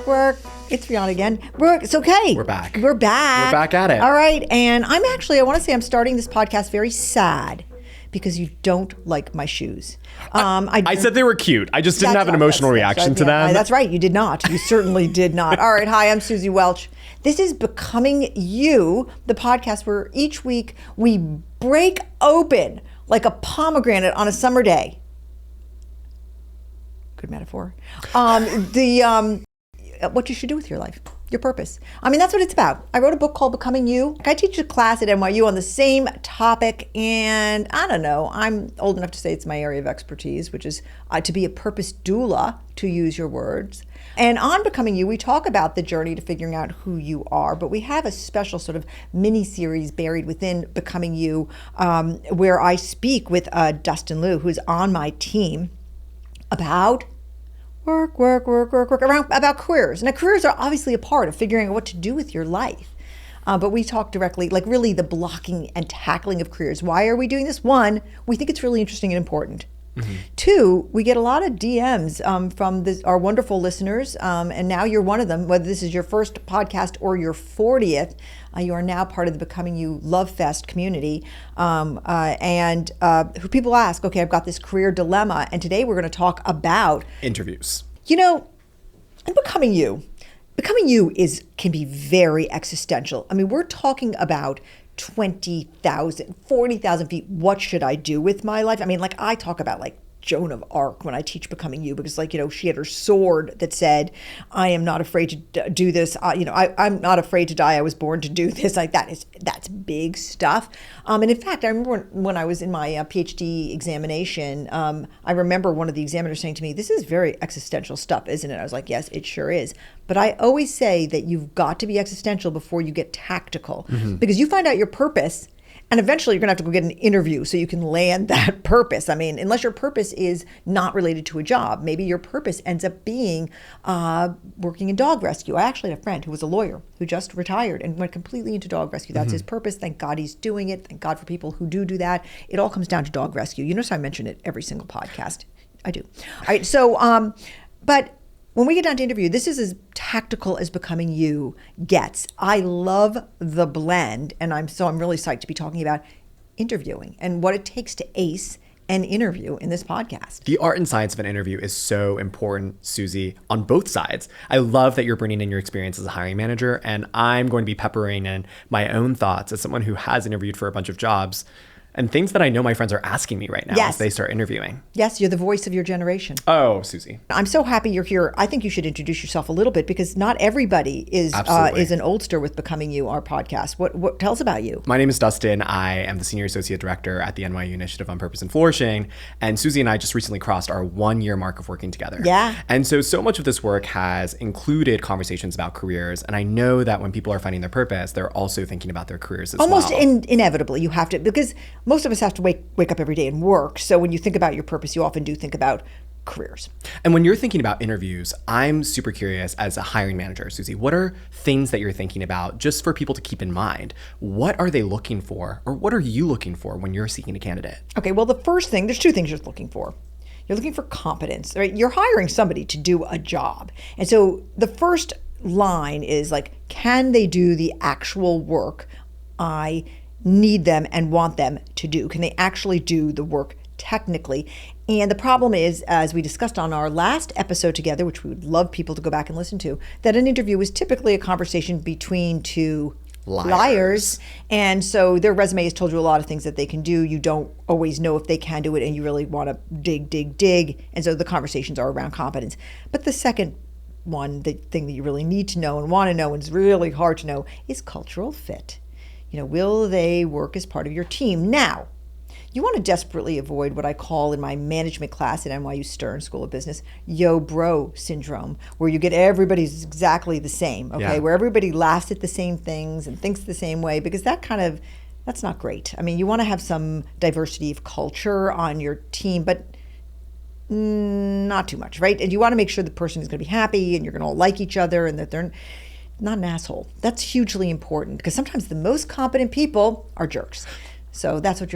Work. It's Rihanna again. It's okay. We're back. We're back at it. All right. And I want to say I'm starting this podcast very sad because you don't like my shoes. I said they were cute. I just didn't have an emotional reaction to them. That's right. You did not. You certainly did not. All right. Hi, I'm Suzy Welch. This is Becoming You, the podcast where each week we break open like a pomegranate on a summer day. Good metaphor. What you should do with your life, your purpose. I mean, that's what it's about. I wrote a book called Becoming You. I teach a class at NYU on the same topic, and I don't know, I'm old enough to say it's my area of expertise, which is to be a purpose doula, to use your words. And on Becoming You, we talk about the journey to figuring out who you are, but we have a special sort of mini-series buried within Becoming You, where I speak with Dustin Lui, who's on my team, about work, about careers. Now, careers are obviously a part of figuring out what to do with your life. But we talk directly, like really the blocking and tackling of careers. Why are we doing this? One, we think it's really interesting and important. Mm-hmm. Two, we get a lot of DMs from our wonderful listeners, and now you're one of them, whether this is your first podcast or your 40th, you are now part of the Becoming You Love Fest community. And who people ask, okay, I've got this career dilemma, and today we're going to talk about interviews. You know, in Becoming You can be very existential. I mean, we're talking about 20,000, 40,000 feet. What should I do with my life? I mean, like I talk about like Joan of Arc when I teach Becoming You, because like, you know, she had her sword that said, I am not afraid to do this. I'm not afraid to die. I was born to do this. Like that's big stuff. And in fact, I remember when I was in my PhD examination, I remember one of the examiners saying to me, this is very existential stuff, isn't it? I was like, yes, it sure is. But I always say that you've got to be existential before you get tactical, because you find out your purpose. And eventually you're going to have to go get an interview so you can land that purpose. I mean, unless your purpose is not related to a job, maybe your purpose ends up being working in dog rescue. I actually had a friend who was a lawyer who just retired and went completely into dog rescue. That's his purpose. Thank God he's doing it. Thank God for people who do that. It all comes down to dog rescue. You notice I mention it every single podcast. I do. All right. So, but when we get down to interview, this is as tactical as Becoming You gets. I love the blend, and I'm really psyched to be talking about interviewing and what it takes to ace an interview in this podcast. The art and science of an interview is so important, Suzy, on both sides. I love that you're bringing in your experience as a hiring manager, and I'm going to be peppering in my own thoughts as someone who has interviewed for a bunch of jobs and things that I know my friends are asking me right now as they start interviewing. Yes, you're the voice of your generation. Oh, Suzy. I'm so happy you're here. I think you should introduce yourself a little bit, because not everybody is an oldster with Becoming You, our podcast. What tell us about you? My name is Dustin. I am the Senior Associate Director at the NYU Initiative on Purpose and Flourishing. And Suzy and I just recently crossed our 1-year mark of working together. Yeah. And so much of this work has included conversations about careers. And I know that when people are finding their purpose, they're also thinking about their careers as well. Almost inevitably, you have to, because most of us have to wake up every day and work. So when you think about your purpose, you often do think about careers. And when you're thinking about interviews, I'm super curious as a hiring manager, Suzy, what are things that you're thinking about just for people to keep in mind? What are they looking for, or what are you looking for when you're seeking a candidate? Okay, well, the first thing, there's two things you're looking for. You're looking for competence, right? You're hiring somebody to do a job. And so the first line is like, can they do the actual work I need them and want them to do? Can they actually do the work technically? And the problem is, as we discussed on our last episode together, which we would love people to go back and listen to, that an interview is typically a conversation between two liars. And so their resume has told you a lot of things that they can do. You don't always know if they can do it, and you really want to dig. And so the conversations are around competence. But the second one, the thing that you really need to know and want to know and is really hard to know, is cultural fit. You know, will they work as part of your team? Now, you want to desperately avoid what I call in my management class at NYU Stern School of Business, yo bro syndrome, where you get everybody's exactly the same, okay? Where everybody laughs at the same things and thinks the same way, because that's not great. I mean, you want to have some diversity of culture on your team, but not too much, right? And you want to make sure the person is going to be happy and you're going to all like each other and that they're not an asshole. That's hugely important, because sometimes the most competent people are jerks. So that's what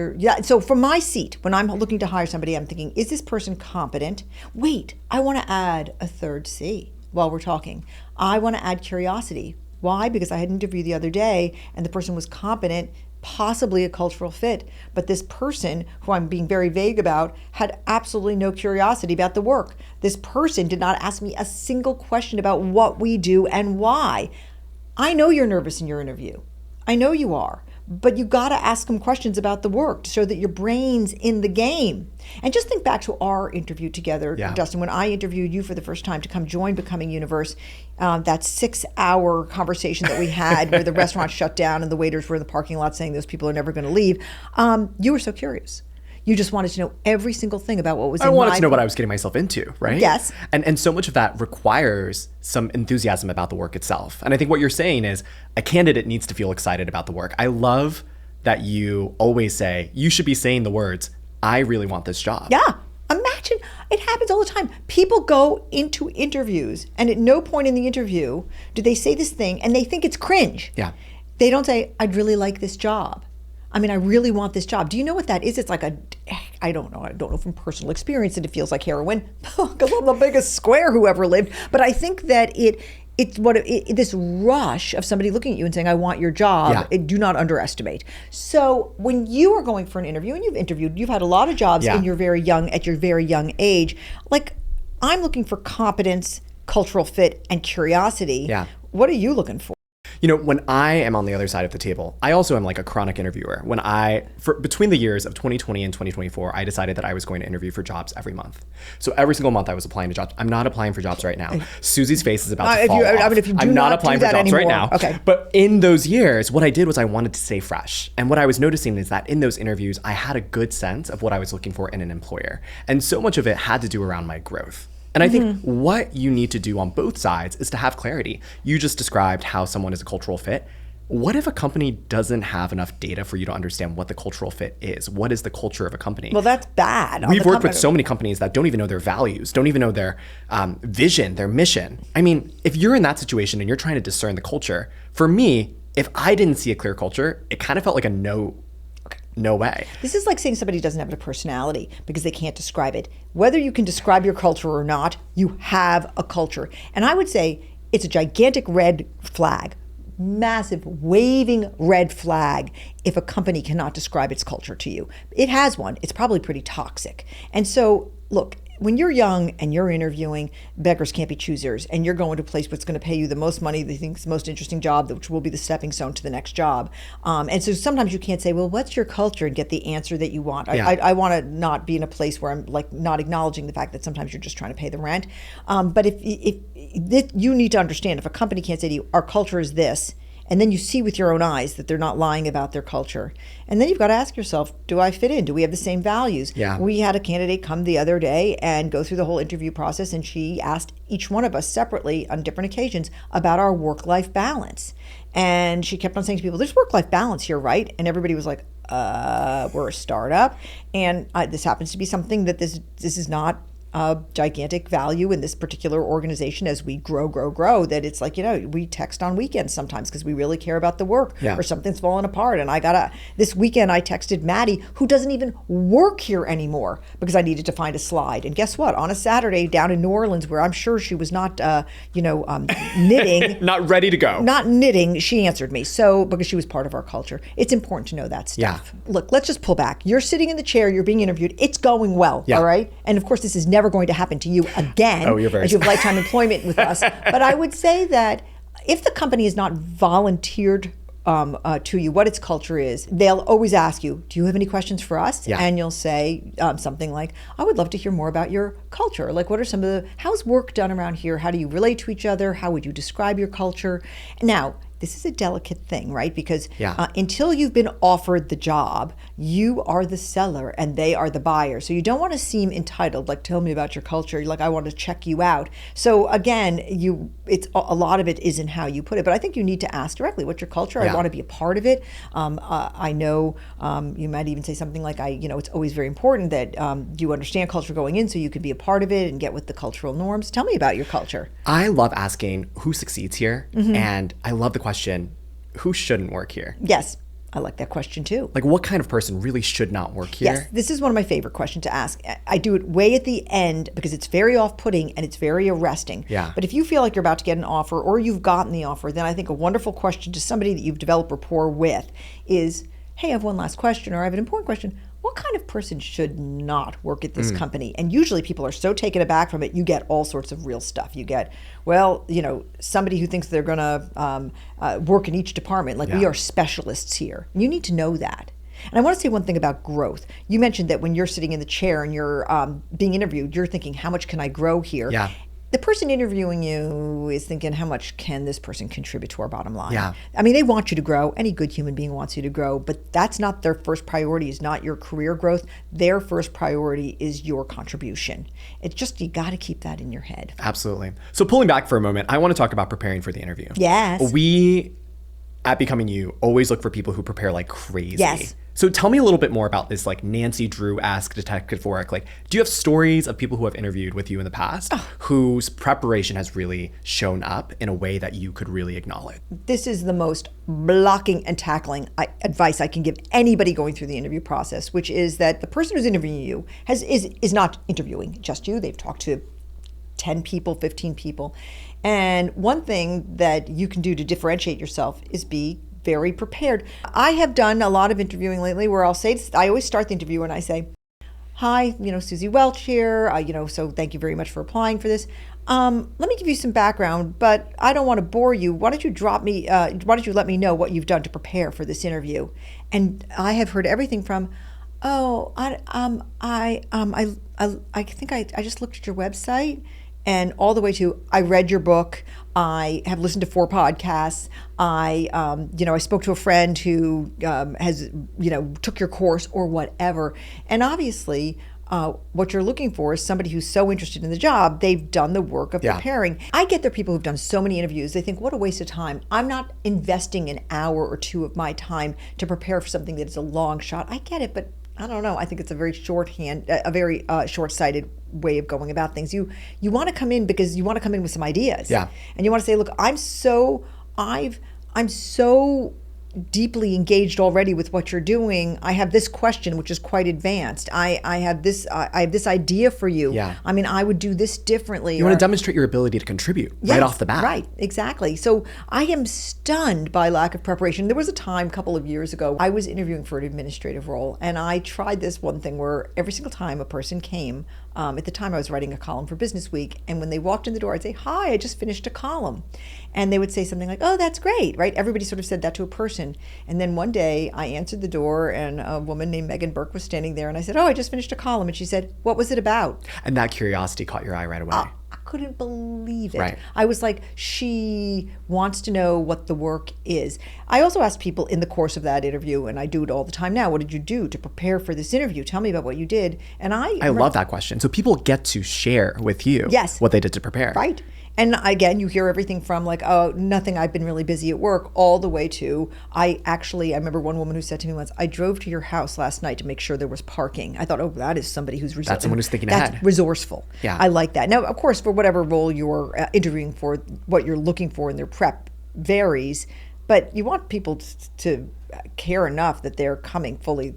so from my seat, when I'm looking to hire somebody, I'm thinking, is this person competent? Wait, I want to add a third C while we're talking. I want to add curiosity. Why? Because I had an interview the other day and the person was competent, possibly a cultural fit, but this person, who I'm being very vague about, had absolutely no curiosity about the work. This person did not ask me a single question about what we do and why. I know you're nervous in your interview. I know you are. But you got to ask them questions about the work to show that your brain's in the game. And just think back to our interview together, Dustin, when I interviewed you for the first time to come join Becoming Universe, that 6-hour conversation that we had where the restaurant shut down and the waiters were in the parking lot saying those people are never going to leave. You were so curious. You just wanted to know every single thing about what was in my... I wanted to know what I was getting myself into, right? Yes. And so much of that requires some enthusiasm about the work itself. And I think what you're saying is a candidate needs to feel excited about the work. I love that you always say, you should be saying the words, I really want this job. Yeah. Imagine, it happens all the time. People go into interviews and at no point in the interview do they say this thing and they think it's cringe. Yeah. They don't say, I'd really like this job. I mean, I really want this job. Do you know what that is? It's like I don't know from personal experience that it feels like heroin. Because I'm the biggest square who ever lived. But I think that it's this rush of somebody looking at you and saying, I want your job, do not underestimate. So when you are going for an interview, and you've had a lot of jobs at your very young age, like I'm looking for competence, cultural fit, and curiosity. Yeah. What are you looking for? You know, when I am on the other side of the table, I also am like a chronic interviewer. Between the years of 2020 and 2024, I decided that I was going to interview for jobs every month. So every single month I was applying to jobs. I'm not applying for jobs right now. Suzy's face is about to fall off. I'm not applying for jobs anymore. Right now. Okay. But in those years, what I did was I wanted to stay fresh. And what I was noticing is that in those interviews, I had a good sense of what I was looking for in an employer. And so much of it had to do around my growth. And I think what you need to do on both sides is to have clarity. You just described how someone is a cultural fit. What if a company doesn't have enough data for you to understand what the cultural fit is? What is the culture of a company? Well, that's bad. We've worked with so many companies that don't even know their values, don't even know their vision, their mission. I mean, if you're in that situation and you're trying to discern the culture, for me, if I didn't see a clear culture, it kind of felt like a no way. This is like saying somebody doesn't have a personality because they can't describe it. Whether you can describe your culture or not, you have a culture. And I would say it's a gigantic red flag, massive waving red flag if a company cannot describe its culture to you. It has one. It's probably pretty toxic. And so, look, when you're young and you're interviewing, beggars can't be choosers, and you're going to a place that's going to pay you the most money, they think it's the most interesting job, which will be the stepping stone to the next job. And so sometimes you can't say, well, what's your culture, and get the answer that you want. Yeah. I want to not be in a place where I'm like not acknowledging the fact that sometimes you're just trying to pay the rent. But if you need to understand, if a company can't say to you, our culture is this, and then you see with your own eyes that they're not lying about their culture. And then you've got to ask yourself, do I fit in? Do we have the same values? Yeah. We had a candidate come the other day and go through the whole interview process, and she asked each one of us separately on different occasions about our work-life balance. And she kept on saying to people, there's work-life balance here, right? And everybody was like, we're a startup. And this happens to be something that this is not a gigantic value in this particular organization as we grow, that it's like, we text on weekends sometimes because we really care about the work or something's falling apart. And this weekend I texted Maddie, who doesn't even work here anymore, because I needed to find a slide. And guess what? On a Saturday down in New Orleans, where I'm sure she was not, knitting. Not ready to go. Not knitting, she answered me. So, because she was part of our culture. It's important to know that stuff. Yeah. Look, let's just pull back. You're sitting in the chair, you're being interviewed. It's going well, all right? And of course, this is never going to happen to you again. Oh, you're very as you have lifetime employment with us. But I would say that if the company is not volunteered to you what its culture is, they'll always ask you, do you have any questions for us? Yeah. And you'll say something like, I would love to hear more about your culture. Like, what are some of how's work done around here? How do you relate to each other? How would you describe your culture? Now, this is a delicate thing, right? Because until you've been offered the job, you are the seller and they are the buyer. So you don't want to seem entitled, like, tell me about your culture. You're like, I want to check you out. So again, it's a lot of it is in how you put it. But I think you need to ask directly, what's your culture? I want to be a part of it. I know you might even say something like, it's always very important that you understand culture going in so you can be a part of it and get with the cultural norms. Tell me about your culture. I love asking who succeeds here. And I love the question, who shouldn't work here? Yes. I like that question too. Like, what kind of person really should not work here? Yes, this is one of my favorite questions to ask. I do it way at the end because it's very off-putting and it's very arresting. Yeah. But if you feel like you're about to get an offer or you've gotten the offer, then I think a wonderful question to somebody that you've developed rapport with is, hey, I have one last question, or I have an important question. What kind of person should not work at this company? And usually people are so taken aback from it, you get all sorts of real stuff. You get, well, somebody who thinks they're going to work in each department. Like, we are specialists here. You need to know that. And I want to say one thing about growth. You mentioned that when you're sitting in the chair and you're being interviewed, you're thinking, how much can I grow here? Yeah. The person interviewing you is thinking, how much can this person contribute to our bottom line? Yeah. I mean, they want you to grow. Any good human being wants you to grow, but that's not their first priority, is not your career growth. Their first priority is your contribution. It's just, you got to keep that in your head. Absolutely. So pulling back for a moment, I want to talk about preparing for the interview. Yes. We, at Becoming You, always look for people who prepare like crazy. Yes. So tell me a little bit more about this, like, Nancy Drew-esque detective work. Like, do you have stories of people who have interviewed with you in the past whose preparation has really shown up in a way that you could really acknowledge? This is the most blocking and tackling advice I can give anybody going through the interview process, which is that the person who's interviewing you is not interviewing just you. They've talked to 10 people, 15 people. And one thing that you can do to differentiate yourself is be very prepared. I have done a lot of interviewing lately where I always start the interview and I say, hi, Suzy Welch here, so thank you very much for applying for this. Let me give you some background, but I don't want to bore you. Why don't you let me know what you've done to prepare for this interview? And I have heard everything from, I think I just looked at your website, and all the way to, I read your book, I have listened to 4 podcasts, I spoke to a friend who has, took your course or whatever. And obviously, what you're looking for is somebody who's so interested in the job, they've done the work of preparing. I get there people who've done so many interviews, they think, what a waste of time. I'm not investing an hour or 2 of my time to prepare for something that is a long shot. I get it, but I don't know. I think it's a very short-sighted way of going about things. You want to come in because you want to come in with some ideas. Yeah. And you want to say, look, I'm so deeply engaged already with what you're doing. I have this question, which is quite advanced. I have this idea for you. Yeah. I mean, I would do this differently. You want to demonstrate your ability to contribute right off the bat. Right, exactly. So I am stunned by lack of preparation. There was a time a couple of years ago, I was interviewing for an administrative role, and I tried this one thing where every single time a person came, at the time I was writing a column for Business Week, and when they walked in the door, I'd say, hi, I just finished a column. And they would say something like, oh, that's great, right? Everybody sort of said that to a person. And then one day I answered the door and a woman named Megan Burke was standing there, and I said, oh, I just finished a column. And she said, what was it about? And that curiosity caught your eye right away. I couldn't believe it. Right. I was like, she wants to know what the work is. I also asked people in the course of that interview, and I do it all the time now, what did you do to prepare for this interview? Tell me about what you did. And I love that question. So people get to share with you what they did to prepare. Right. And again, you hear everything from like, oh, nothing, I've been really busy at work, all the way to, I remember one woman who said to me once, I drove to your house last night to make sure there was parking. I thought, oh, that is somebody who's resourceful. That's someone who's thinking ahead. That's resourceful. Yeah. I like that. Now, of course, for whatever role you're interviewing for, what you're looking for in their prep varies, but you want people to care enough that they're coming fully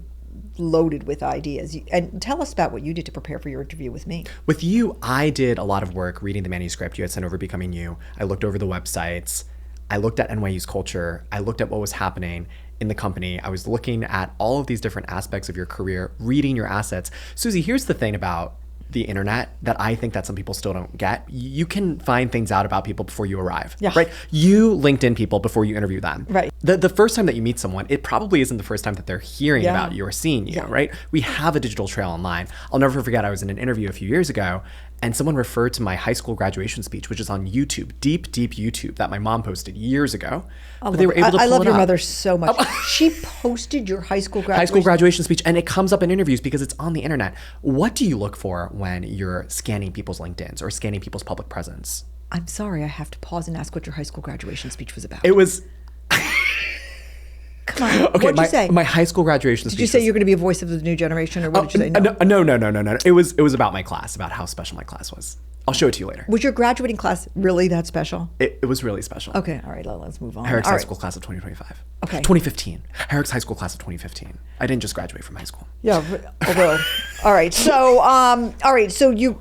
loaded with ideas. And tell us about what you did to prepare for your interview with me. With you, I did a lot of work reading the manuscript you had sent over Becoming You. I looked over the websites. I looked at NYU's culture. I looked at what was happening in the company. I was looking at all of these different aspects of your career, reading your assets. Suzy, here's the thing about the internet that I think that some people still don't get. You can find things out about people before you arrive, right? You LinkedIn people before you interview them. Right. The first time that you meet someone, it probably isn't the first time that they're hearing about you or seeing you, right? We have a digital trail online. I'll never forget, I was in an interview a few years ago, and someone referred to my high school graduation speech, which is on YouTube, deep YouTube, that my mom posted years ago. But they were able to pull it up. I love your mother so much. She posted your high school graduation speech, and it comes up in interviews because it's on the internet. What do you look for when you're scanning people's LinkedIns or scanning people's public presence? I'm sorry, I have to pause and ask what your high school graduation speech was about. It was... Come on. Okay, what did you say? My high school graduation speech. Did you say you're going to be a voice of the new generation, or what did you say? No. It was about my class, about how special my class was. I'll show it to you later. Was your graduating class really that special? It was really special. Okay, all right, let's move on. Herrick's All high right. school class of 2025. Okay. 2015. Herrick's high school class of 2015. I didn't just graduate from high school. Yeah, although, all right. So you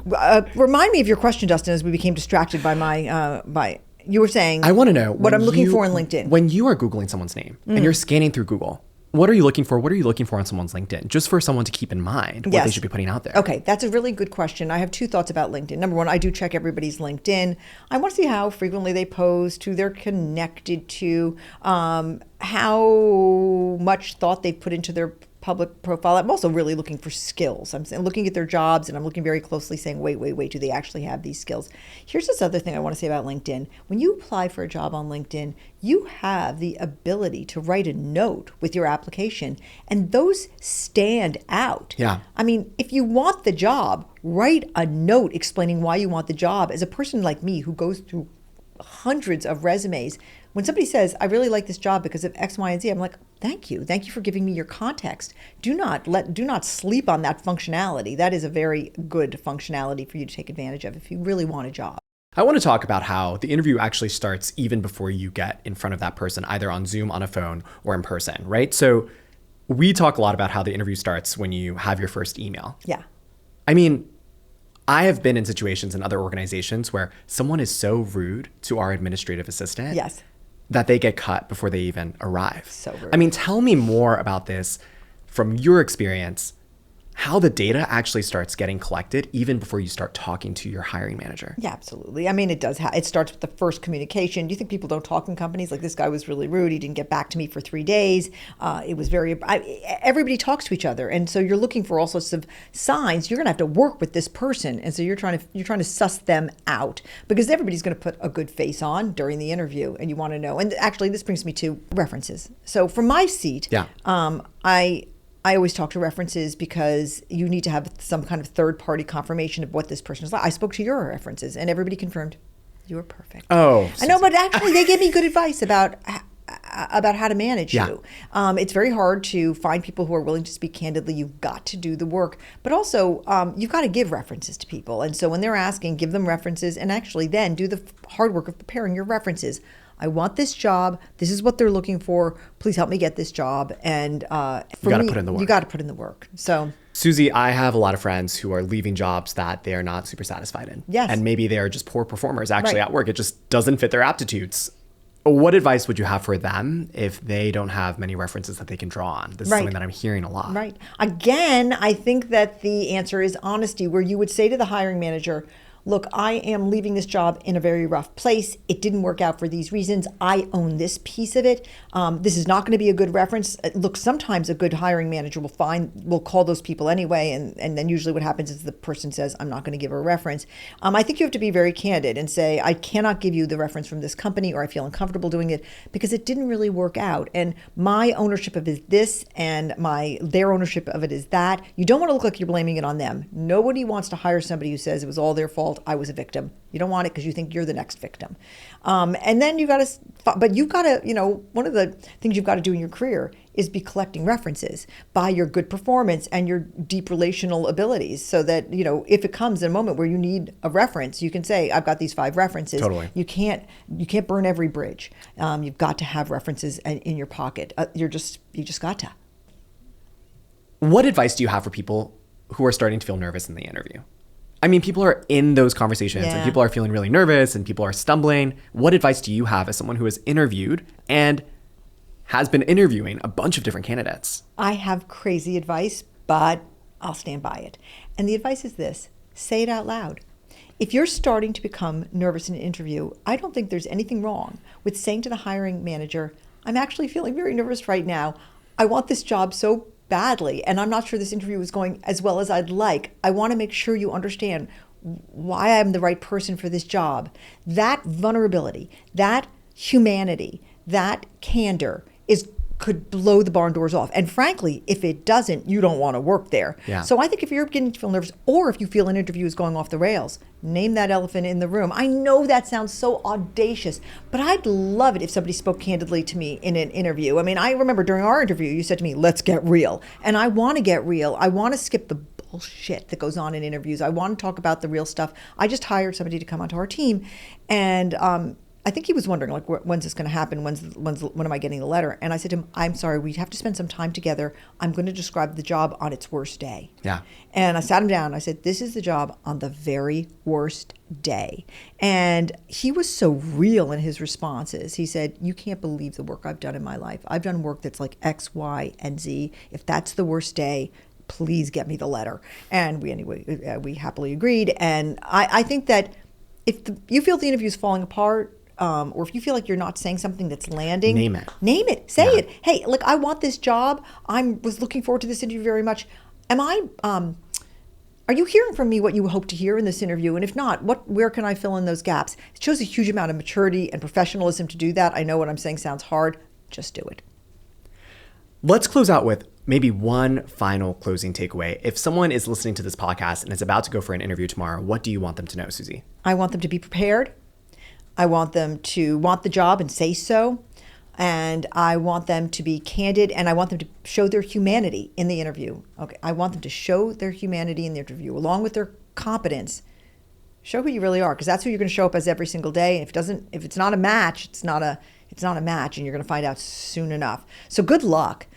remind me of your question, Dustin, as we became distracted by my you were saying. I want to know what I'm looking for in LinkedIn. When you are Googling someone's name and you're scanning through Google, what are you looking for? What are you looking for on someone's LinkedIn? Just for someone to keep in mind what they should be putting out there. Okay, that's a really good question. I have two thoughts about LinkedIn. Number one, I do check everybody's LinkedIn. I want to see how frequently they post, who they're connected to, how much thought they've put into their public profile. I'm also really looking for skills. I'm looking at their jobs and I'm looking very closely saying, wait, do they actually have these skills? Here's this other thing I want to say about LinkedIn. When you apply for a job on LinkedIn, you have the ability to write a note with your application and those stand out. Yeah. I mean, if you want the job, write a note explaining why you want the job. As a person like me who goes through hundreds of resumes, when somebody says, I really like this job because of X, Y, and Z, I'm like, thank you. Thank you for giving me your context. Do not sleep on that functionality. That is a very good functionality for you to take advantage of if you really want a job. I want to talk about how the interview actually starts even before you get in front of that person, either on Zoom, on a phone, or in person, right? So we talk a lot about how the interview starts when you have your first email. Yeah. I mean, I have been in situations in other organizations where someone is so rude to our administrative assistant. Yes. That they get cut before they even arrive. So rude. I mean, tell me more about this from your experience, how the data actually starts getting collected even before you start talking to your hiring manager. Yeah, absolutely. I mean, it does. It starts with the first communication. Do you think people don't talk in companies? Like, this guy was really rude. He didn't get back to me for 3 days. It was everybody talks to each other. And so you're looking for all sorts of signs. You're going to have to work with this person. And so you're trying to suss them out because everybody's going to put a good face on during the interview. And you want to know. And actually, this brings me to references. So from my seat, I always talk to references because you need to have some kind of third-party confirmation of what this person is like. I spoke to your references, and everybody confirmed you were perfect. Oh, I know, but actually, they gave me good advice about how to manage you. It's very hard to find people who are willing to speak candidly. You've got to do the work, but also you've got to give references to people. And so when they're asking, give them references, and actually then do the hard work of preparing your references. I want this job. This is what they're looking for. Please help me get this job. And for you got to me, put in the work. You got to put in the work. So, Suzy, I have a lot of friends who are leaving jobs that they are not super satisfied in. Yes. And maybe they are just poor performers actually Right. at work. It just doesn't fit their aptitudes. What advice would you have for them if they don't have many references that they can draw on? This is something that I'm hearing a lot. Right. Again, I think that the answer is honesty, where you would say to the hiring manager, look, I am leaving this job in a very rough place. It didn't work out for these reasons. I own this piece of it. This is not going to be a good reference. Look, sometimes a good hiring manager will call those people anyway, and then usually what happens is the person says, I'm not going to give a reference. I think you have to be very candid and say, I cannot give you the reference from this company, or I feel uncomfortable doing it because it didn't really work out. And my ownership of it is this, and their ownership of it is that. You don't want to look like you're blaming it on them. Nobody wants to hire somebody who says it was all their fault. I was a victim. You don't want it because you think you're the next victim. And then you've got to, one of the things you've got to do in your career is be collecting references by your good performance and your deep relational abilities so that, if it comes in a moment where you need a reference, you can say, I've got these 5 references. Totally. You can't burn every bridge. You've got to have references in your pocket. You just got to. What advice do you have for people who are starting to feel nervous in the interview? I mean, people are in those conversations and people are feeling really nervous and people are stumbling. What advice do you have as someone who has interviewed and has been interviewing a bunch of different candidates? I have crazy advice, but I'll stand by it. And the advice is this: say it out loud. If you're starting to become nervous in an interview, I don't think there's anything wrong with saying to the hiring manager, I'm actually feeling very nervous right now. I want this job so badly, and I'm not sure this interview is going as well as I'd like. I want to make sure you understand why I'm the right person for this job. That vulnerability, that humanity, that candor could blow the barn doors off. And frankly, if it doesn't, you don't want to work there. Yeah. So I think if you're beginning to feel nervous, or if you feel an interview is going off the rails, name that elephant in the room. I know that sounds so audacious, but I'd love it if somebody spoke candidly to me in an interview. I mean, I remember during our interview, you said to me, let's get real. And I want to get real. I want to skip the bullshit that goes on in interviews. I want to talk about the real stuff. I just hired somebody to come onto our team, and I think he was wondering, like, when's this going to happen? When am I getting the letter? And I said to him, I'm sorry, we have to spend some time together. I'm going to describe the job on its worst day. Yeah. And I sat him down. I said, this is the job on the very worst day. And he was so real in his responses. He said, you can't believe the work I've done in my life. I've done work that's like X, Y, and Z. If that's the worst day, please get me the letter. And we happily agreed. And I think that if you feel the interview is falling apart, or if you feel like you're not saying something that's landing, name it. Say it. Hey, look, I want this job. Was looking forward to this interview very much. Are you hearing from me what you hope to hear in this interview? And if not, where can I fill in those gaps? It shows a huge amount of maturity and professionalism to do that. I know what I'm saying sounds hard. Just do it. Let's close out with maybe one final closing takeaway. If someone is listening to this podcast and is about to go for an interview tomorrow, what do you want them to know, Suzy? I want them to be prepared. I want them to want the job and say so. And I want them to be candid, and I want them to show their humanity in the interview. Okay, I want them to show their humanity in the interview along with their competence. Show who you really are, because that's who you're going to show up as every single day. And if it's not a match, it's not a match, and you're going to find out soon enough. So good luck.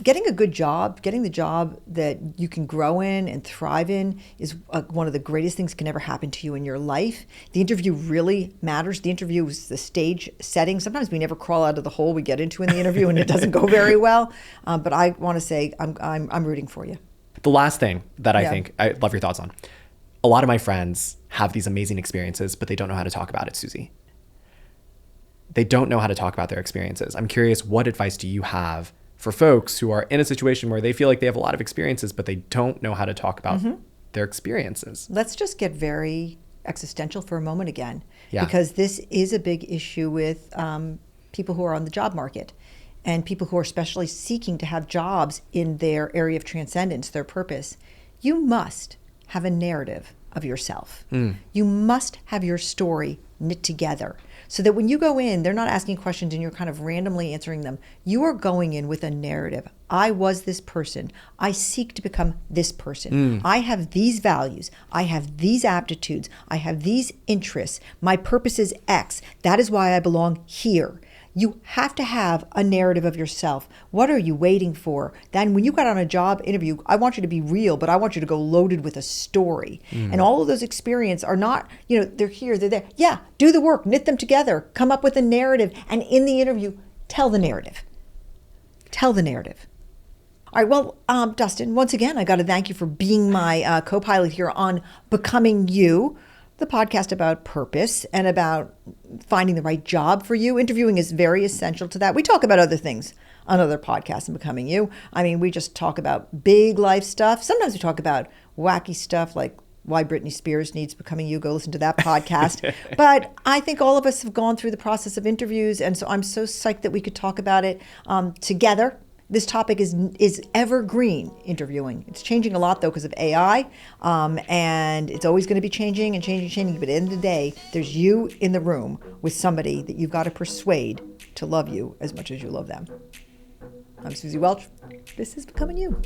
Getting a good job, getting the job that you can grow in and thrive in is one of the greatest things that can ever happen to you in your life. The interview really matters. The interview is the stage setting. Sometimes we never crawl out of the hole we get into in the interview, and it doesn't go very well. But I want to say I'm rooting for you. The last thing that I think I love your thoughts on. A lot of my friends have these amazing experiences, but they don't know how to talk about it, Suzy. They don't know how to talk about their experiences. I'm curious, what advice do you have for folks who are in a situation where they feel like they have a lot of experiences, but they don't know how to talk about their experiences? Let's just get very existential for a moment again, because this is a big issue with people who are on the job market and people who are especially seeking to have jobs in their area of transcendence, their purpose. You must have a narrative of yourself. You must have your story knit together so that when you go in, they're not asking questions and you're kind of randomly answering them. You are going in with a narrative. I was this person. I seek to become this person. I have these values. I have these aptitudes. I have these interests. My purpose is X. That is why I belong here. You have to have a narrative of yourself. What are you waiting for? Then when you got on a job interview, I want you to be real, but I want you to go loaded with a story. And all of those experiences are not, they're here, they're there. Yeah, do the work, knit them together, come up with a narrative. And in the interview, tell the narrative. Tell the narrative. All right, well, Dustin, once again, I got to thank you for being my co-pilot here on Becoming You, the podcast about purpose and about finding the right job for you. Interviewing is very essential to that. We talk about other things on other podcasts in Becoming You. I mean, we just talk about big life stuff. Sometimes we talk about wacky stuff like why Britney Spears needs Becoming You. Go listen to that podcast. But I think all of us have gone through the process of interviews. And so I'm so psyched that we could talk about it together. This topic is evergreen, interviewing. It's changing a lot, though, because of AI, and it's always going to be changing. But at the end of the day, there's you in the room with somebody that you've got to persuade to love you as much as you love them. I'm Suzy Welch. This is Becoming You.